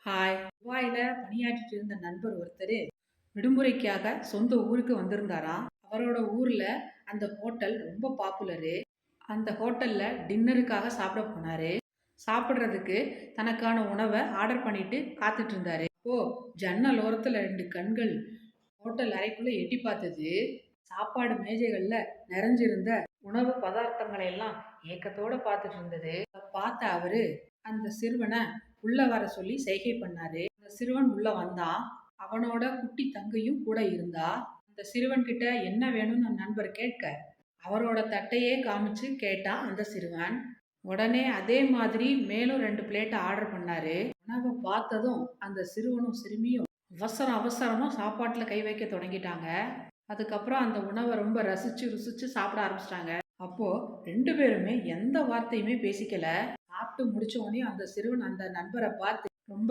Hi. துபாயில பணியாற்றிட்டு இருந்த நண்பர் ஒருத்தர் விடுமுறைக்காக சொந்த ஊருக்கு வந்திருந்தாராம். அவரோட ஊர்ல அந்த ஹோட்டல் ரொம்ப பாப்புலரு. அந்த ஹோட்டல்ல டின்னருக்காக சாப்பிட போனாரு. சாப்பிடுறதுக்கு தனக்கான உணவை ஆர்டர் பண்ணிட்டு காத்துட்டு இருந்தாரு. அப்போ ஜன்னல் ஓரத்துல ரெண்டு கண்கள் ஹோட்டல் அறைக்குள்ள எட்டி பார்த்தது. சாப்பாடு மேஜைகள்ல நிறைஞ்சிருந்த உணவு பதார்த்தங்களை எல்லாம் ஏக்கத்தோட பார்த்துட்டு இருந்தது. அத பார்த்த அவரு அந்த சிறுவனை உள்ள வர சொல்லி செய்கை பண்ணாரு. அந்த சிறுவன் உள்ள வந்தான். அவனோட குட்டி தங்கையும் கூட இருந்தா. அந்த சிறுவன் கிட்ட என்ன வேணும்னு நண்பர் கேட்க, அவரோட தட்டையே காமிச்சு கேட்டான் அந்த சிறுவன். உடனே அதே மாதிரி மேலும் 2 பிளேட் ஆர்டர் பண்ணாரு. உணவை பார்த்ததும் அந்த சிறுவனும் சிறுமியும் அவசரமா சாப்பாட்டுல கை வைக்க தொடங்கிட்டாங்க. அதுக்கப்புறம் அந்த உணவை ரொம்ப ரசிச்சு ருசிச்சு சாப்பிட ஆரம்பிச்சிட்டாங்க. அப்போ 2 பேருமே எந்த வார்த்தையுமே பேசிக்கல. சாப்பிட்டு முடிச்ச உடனே அந்த சிறுவன் அந்த நண்பரை பார்த்து ரொம்ப